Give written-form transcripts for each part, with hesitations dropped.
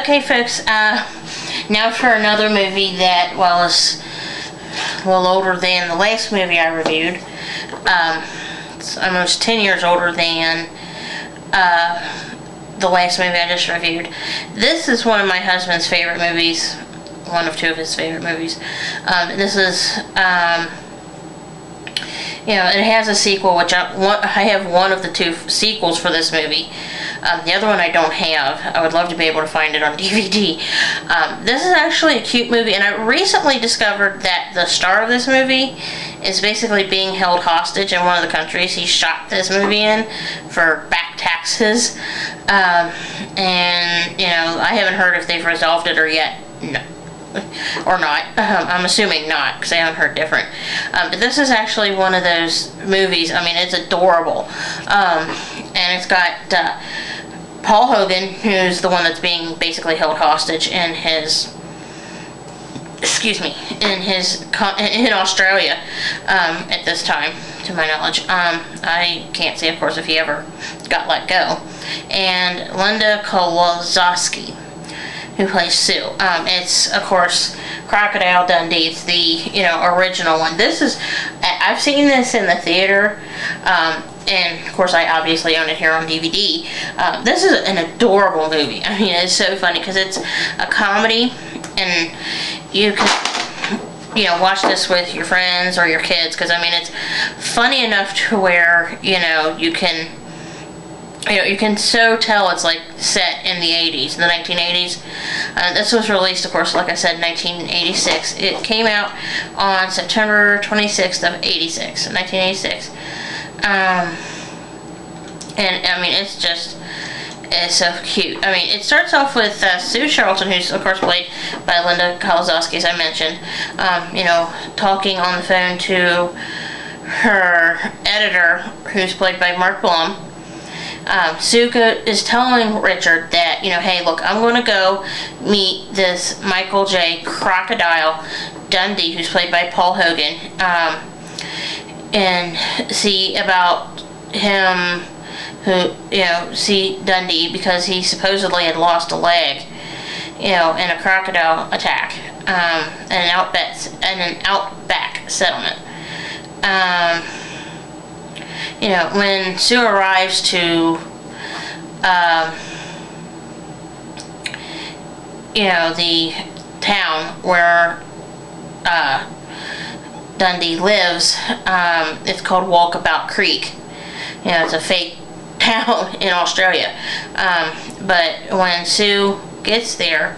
Okay, folks, now for another movie that, well, is a little older than the last movie I reviewed. It's almost 10 years older than the last movie I just reviewed. This is one of my husband's favorite movies, one of two of his favorite movies. This is, you know, it has a sequel, which I have one of the two sequels for this movie. The other one I don't have. I would love to be able to find it on DVD. This is actually a cute movie, and I recently discovered that the star of this movie is basically being held hostage in one of the countries he shot this movie in for back taxes. And, you know, I haven't heard if they've resolved it or yet. No. Or not. I'm assuming not, because I haven't heard different. But this is actually one of those movies. I mean, it's adorable. And it's got Paul Hogan, who's the one that's being basically held hostage in his, in Australia at this time, to my knowledge. I can't say, of course, if he ever got let go. And Linda Kozlowski, who plays Sue. It's, of course, Crocodile Dundee. It's the, you know, original one. This is, I've seen this in the theater, and, of course, I obviously own it here on DVD. This is an adorable movie. I mean, it's so funny, because it's a comedy, and you can, you know, watch this with your friends or your kids, because, I mean, it's funny enough to where, you know, you can so tell it's like set in the 80s, the 1980s. This was released, of course, like I said, in 1986. It came out on September 26th of 1986. And I mean, it's so cute. I mean, it starts off with Sue Charlton, who's of course played by Linda Kozlowski, as I mentioned, you know, talking on the phone to her editor, who's played by Mark Blum. Sue is telling Richard that, you know, hey, look, I'm going to go meet this Michael J. Crocodile Dundee, who's played by Paul Hogan, and see about him, see Dundee, because he supposedly had lost a leg, you know, in a crocodile attack, in an outback settlement. You know, when Sue arrives to, you know, the town where Dundee lives, it's called Walkabout Creek. You know, it's a fake town in Australia. But when Sue gets there,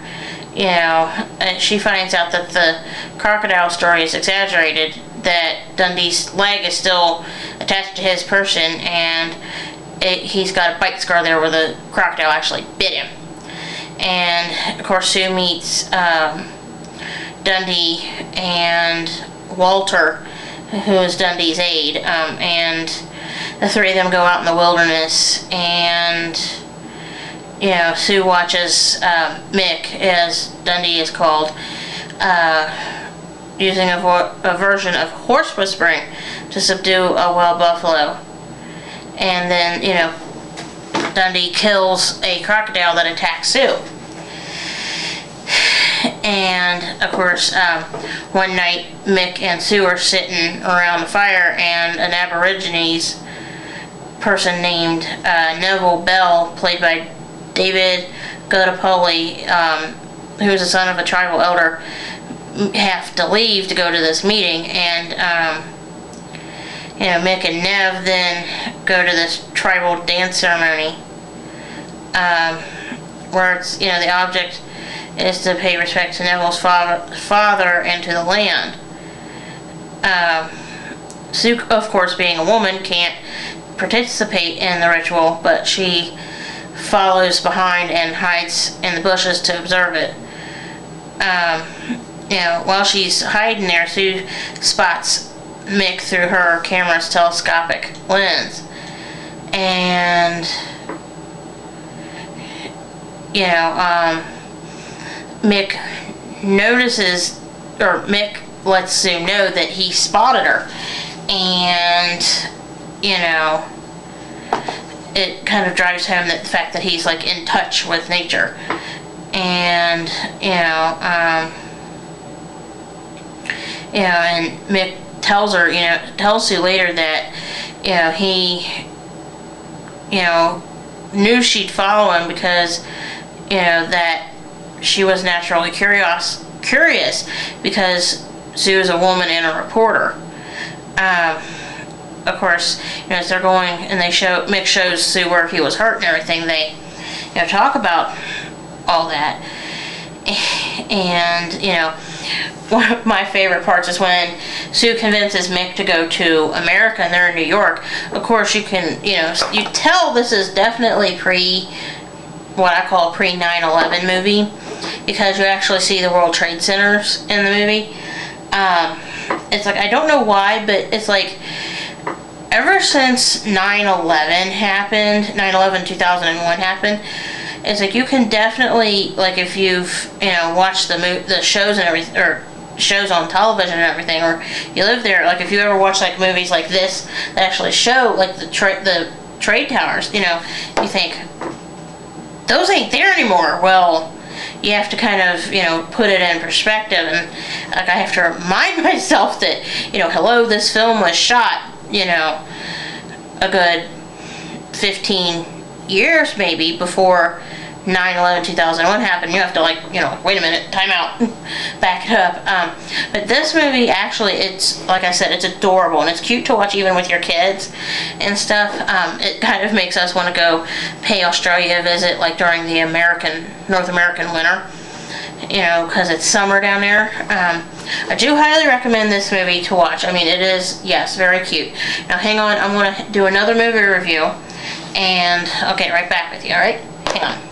you know, she finds out that the crocodile story is exaggerated, that Dundee's leg is still attached to his person, and he's got a bite scar there where the crocodile actually bit him. And, of course, Sue meets Dundee and Walter, who is Dundee's aide, and the three of them go out in the wilderness, and, you know, Sue watches Mick, as Dundee is called, using a version of horse whispering to subdue a wild buffalo. And then, you know, Dundee kills a crocodile that attacks Sue. And, of course, one night, Mick and Sue are sitting around the fire, and an Aborigines person named Neville Bell, played by David Godapoli, who is the son of a tribal elder, have to leave to go to this meeting, and you know, Mick and Nev then go to this tribal dance ceremony, where it's, you know, the object is to pay respect to Neville's father and to the land. Sue, of course, being a woman, can't participate in the ritual, but she follows behind and hides in the bushes to observe it. You know, while she's hiding there, Sue spots Mick through her camera's telescopic lens. And, you know, Mick notices, or Mick lets Sue know that he spotted her. And, you know, it kind of drives home the fact that he's, like, in touch with nature. and and Mick tells her, tells Sue later that, he, knew she'd follow him because, that she was naturally curious because Sue is a woman and a reporter. Of course, as they're going and Mick shows Sue where he was hurt and everything, they, talk about all that. And, one of my favorite parts is when Sue convinces Mick to go to America and they're in New York. Of course, you can, you tell this is definitely what I call a pre-9/11 movie, because you actually see the World Trade Centers in the movie. It's like, I don't know why, but it's like, ever since 9/11 happened, 9/11/2001 happened, it's like you can definitely, like, if you've watched the shows and everything, or shows on television and everything, or you live there, like if you ever watch like movies like this that actually show like the trade towers, you think those ain't there anymore. Well, you have to kind of put it in perspective, and like I have to remind myself that hello, this film was shot a good 15 years maybe before 9/11/2001 happened. You have to wait a minute, time out, back it up. But this movie actually, it's like I said, it's adorable and it's cute to watch even with your kids and stuff. It kind of makes us want to go pay Australia a visit, like during the North American winter, because it's summer down there. I do highly recommend this movie to watch. I mean, it is, yes, very cute. Now hang on, I'm going to do another movie review and I'll get right back with you, alright? Hang on.